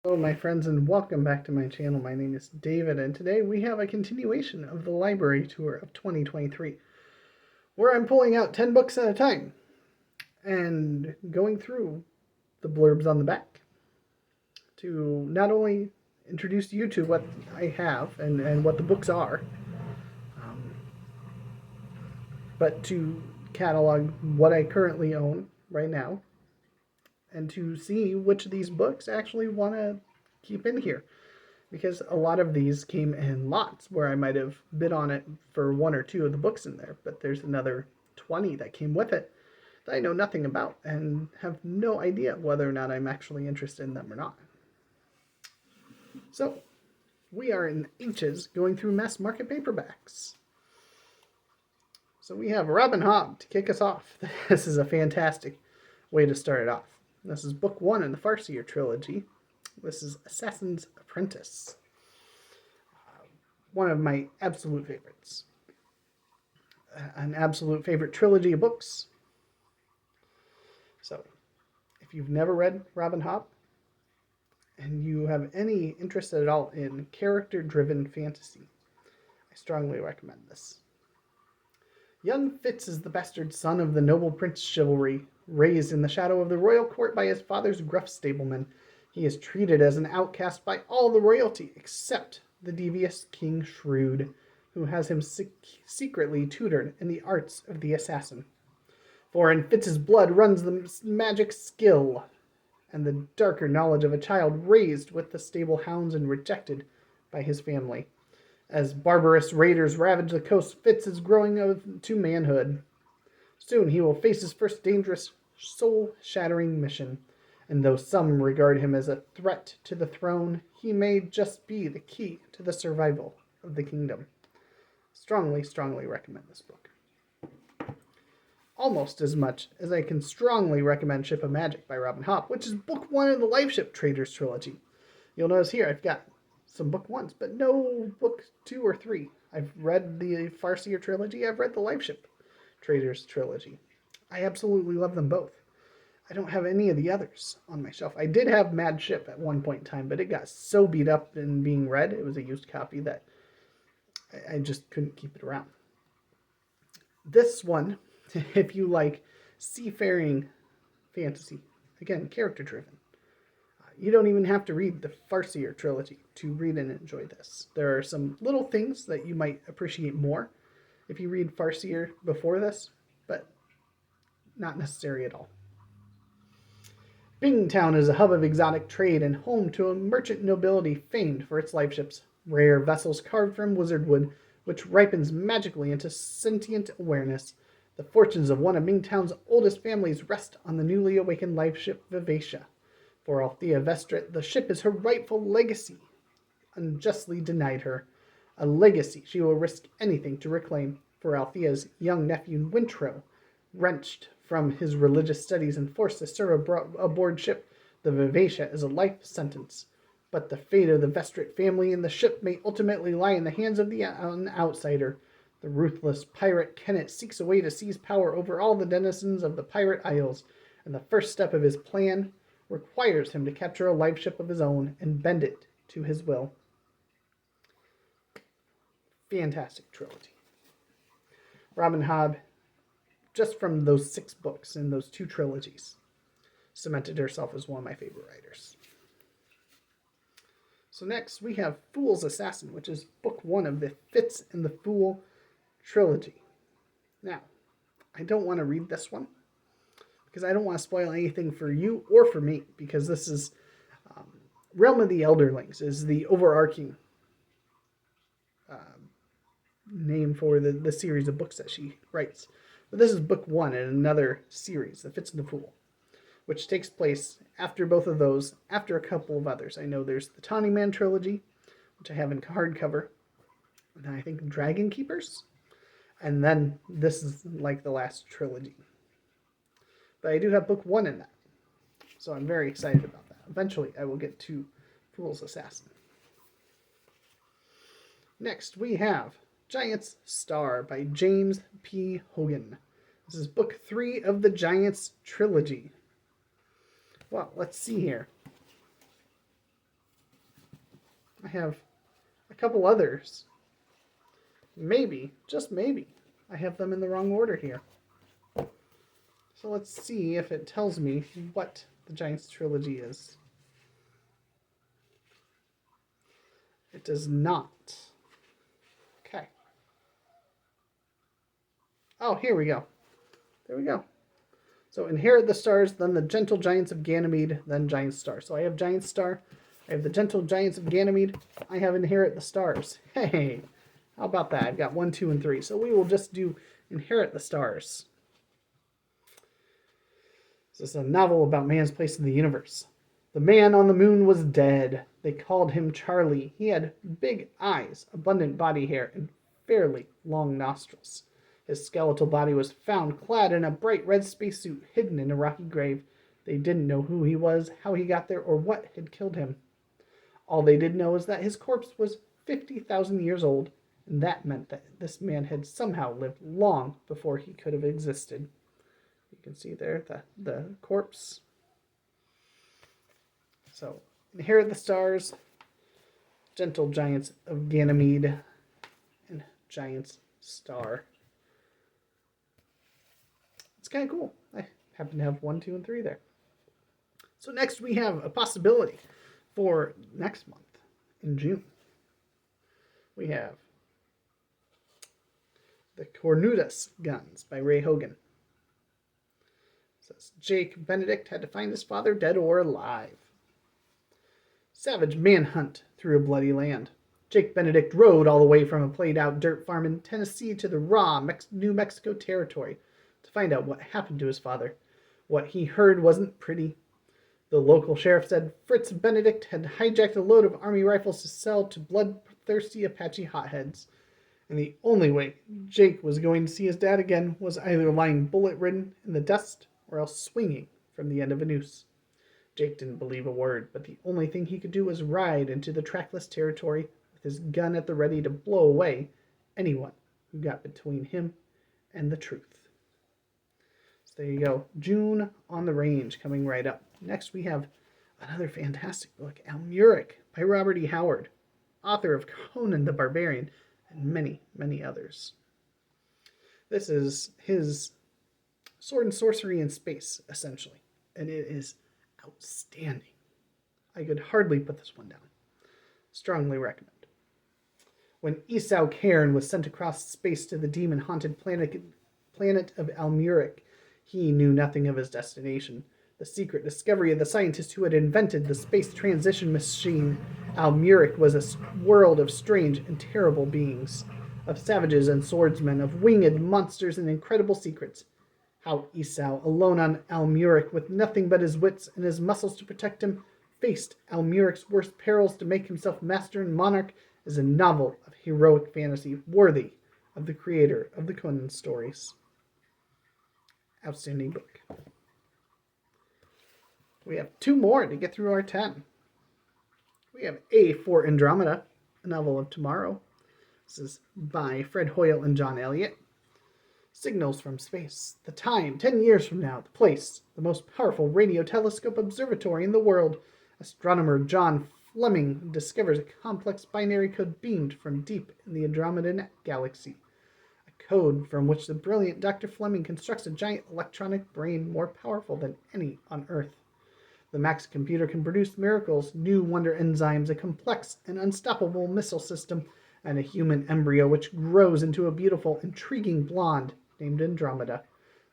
Hello my friends and welcome back to my channel. My name is David and today we have a continuation of the library tour of 2023 where I'm pulling out 10 books at a time and going through the blurbs on the back to not only introduce you to what I have and what the books are, um, but to catalog what I currently own right now and to see which of these books I actually want to keep in here. Because a lot of these came in lots where I might have bid on it for one or two of the books in there, but there's another 20 that came with it that I know nothing about and have no idea whether or not I'm actually interested in them or not. So, we are in H's going through mass market paperbacks. So we have Robin Hobb to kick us off. This is a fantastic way to start it off. This is book one in the Farseer trilogy. This is Assassin's Apprentice. One of my absolute favorites. An absolute favorite trilogy of books. So, if you've never read Robin Hobb, and you have any interest at all in character-driven fantasy, I strongly recommend this. Young Fitz is the bastard son of the noble Prince Chivalry. Raised in the shadow of the royal court by his father's gruff stableman, he is treated as an outcast by all the royalty except the devious King Shrewd, who has him secretly tutored in the arts of the assassin. For in Fitz's blood runs the magic skill and the darker knowledge of a child raised with the stable hounds and rejected by his family. As barbarous raiders ravage the coast, Fitz is growing to manhood. Soon he will face his first dangerous, soul-shattering mission, and though some regard him as a threat to the throne, he may just be the key to the survival of the kingdom. Strongly, strongly recommend this book. Almost as much as I can strongly recommend Ship of Magic by Robin Hobb, which is book one in the Lifeship Traders trilogy. You'll notice here I've got some book ones, but no book two or three. I've read the Farseer trilogy, I've read the Lifeship Traders trilogy. I absolutely love them both. I don't have any of the others on my shelf. I did have Mad Ship at one point in time, but it got so beat up in being read, it was a used copy, that I just couldn't keep it around. This one, if you like seafaring fantasy, again, character-driven, you don't even have to read the Farseer trilogy to read and enjoy this. There are some little things that you might appreciate more if you read Farseer before this, but not necessary at all. Bingtown is a hub of exotic trade and home to a merchant nobility famed for its lifeships, rare vessels carved from wizard wood, which ripens magically into sentient awareness. The fortunes of one of Bingtown's oldest families rest on the newly awakened lifeship Vivacia. For Althea Vestrit, the ship is her rightful legacy, unjustly denied her. A legacy she will risk anything to reclaim. For Althea's young nephew Wintro, wrenched from his religious studies and forced to serve aboard ship, the Vivacia is a life sentence. But the fate of the Vestrit family and the ship may ultimately lie in the hands of an outsider. The ruthless pirate Kennett seeks a way to seize power over all the denizens of the Pirate Isles, and the first step of his plan requires him to capture a life ship of his own and bend it to his will. Fantastic trilogy. Robin Hobb, just from those 6 books in those 2 trilogies, cemented herself as one of my favorite writers. So next we have Fool's Assassin, which is book 1 of the Fitz and the Fool trilogy. Now, I don't want to read this one because I don't want to spoil anything for you or for me, because this is Realm of the Elderlings is the overarching name for the series of books that she writes. But this is book 1 in another series, The Fitz and the Fool, which takes place after both of those, after a couple of others. I know there's the Tawny Man trilogy, which I have in hardcover, and I think Dragon Keepers, and then this is like the last trilogy. But I do have book 1 in that, so I'm very excited about that. Eventually I will get to Fool's Assassin. Next we have Giant's Star by James P. Hogan. This is book 3 of the Giants trilogy. Well, let's see here. I have a couple others. Maybe, just maybe, I have them in the wrong order here. So let's see if it tells me what the Giants trilogy is. It does not. Okay. Oh, here we go. There we go. So Inherit the Stars, then the Gentle Giants of Ganymede, then Giant Star. So I have Giant Star, I have the Gentle Giants of Ganymede, I have Inherit the Stars. Hey, how about that? I've got 1, 2, and 3. So we will just do Inherit the Stars. This is a novel about man's place in the universe. The man on the moon was dead. They called him Charlie. He had big eyes, abundant body hair, and fairly long nostrils. His skeletal body was found clad in a bright red spacesuit hidden in a rocky grave. They didn't know who he was, how he got there, or what had killed him. All they did know is that his corpse was 50,000 years old, and that meant that this man had somehow lived long before he could have existed. You can see there the corpse. So, Inherit the Stars, Gentle Giants of Ganymede, and Giant's Star. It's kind of cool. I happen to have 1, 2, and 3 there. So next we have a possibility for next month, in June. We have The Cornutus Guns by Ray Hogan. It says, Jake Benedict had to find his father dead or alive. Savage manhunt through a bloody land. Jake Benedict rode all the way from a played-out dirt farm in Tennessee to the raw New Mexico territory to find out what happened to his father. What he heard wasn't pretty. The local sheriff said Fritz Benedict had hijacked a load of army rifles to sell to bloodthirsty Apache hotheads. And the only way Jake was going to see his dad again was either lying bullet-ridden in the dust or else swinging from the end of a noose. Jake didn't believe a word, but the only thing he could do was ride into the trackless territory with his gun at the ready to blow away anyone who got between him and the truth. So there you go. June on the Range coming right up. Next we have another fantastic book, Almuric by Robert E. Howard, author of Conan the Barbarian and many, many others. This is his sword and sorcery in space, essentially, and it is outstanding. I could hardly put this one down. Strongly recommend. When Esau Cairn was sent across space to the demon-haunted planet of Almuric, he knew nothing of his destination. The secret discovery of the scientist who had invented the space transition machine, Almuric was a world of strange and terrible beings, of savages and swordsmen, of winged monsters and incredible secrets. How Esau, alone on Almuric with nothing but his wits and his muscles to protect him, faced Almuric's worst perils to make himself master and monarch is a novel of heroic fantasy worthy of the creator of the Conan stories. Outstanding book. We have 2 more to get through our 10. We have A for Andromeda, a novel of tomorrow. This is by Fred Hoyle and John Elliott. Signals from space. The time, 10 years from now. The place, the most powerful radio telescope observatory in the world. Astronomer John Fleming discovers a complex binary code beamed from deep in the Andromeda galaxy. A code from which the brilliant Dr. Fleming constructs a giant electronic brain more powerful than any on Earth. The Max computer can produce miracles, new wonder enzymes, a complex and unstoppable missile system, and a human embryo which grows into a beautiful, intriguing blonde named Andromeda.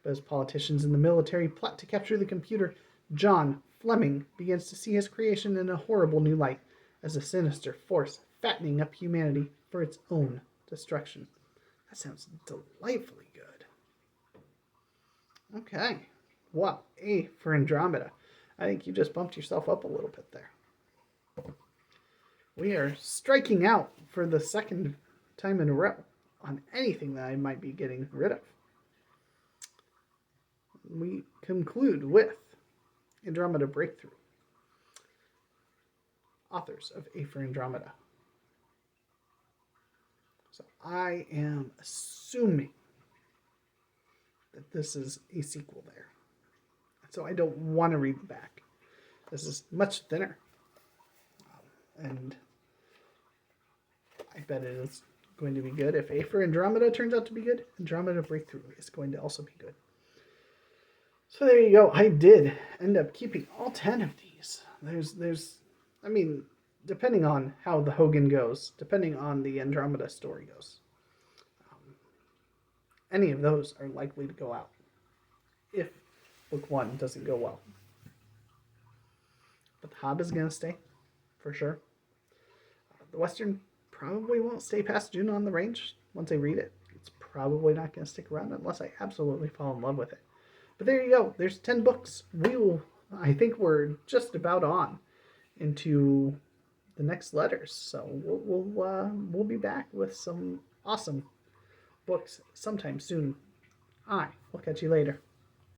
But as politicians and the military plot to capture the computer, John Fleming begins to see his creation in a horrible new light as a sinister force fattening up humanity for its own destruction. That sounds delightfully good. Okay. Well, A for Andromeda. I think you just bumped yourself up a little bit there. We are striking out for the second time in a row on anything that I might be getting rid of. We conclude with Andromeda Breakthrough. Authors of A for Andromeda. So I am assuming that this is a sequel there. So I don't want to read the back. This is much thinner. And bet it is going to be good. If A for Andromeda turns out to be good, Andromeda Breakthrough is going to also be good. So there you go. I did end up keeping all 10 of these. I mean, depending on how the Hogan goes, depending on the Andromeda story goes, any of those are likely to go out if book 1 doesn't go well. But the Hob is going to stay, for sure. The Western probably won't stay past June on the Range once I read it. It's probably not going to stick around unless I absolutely fall in love with it. But there you go. There's 10 books. I think we're just about on into the next letters. So we'll be back with some awesome books sometime soon. I will catch you later.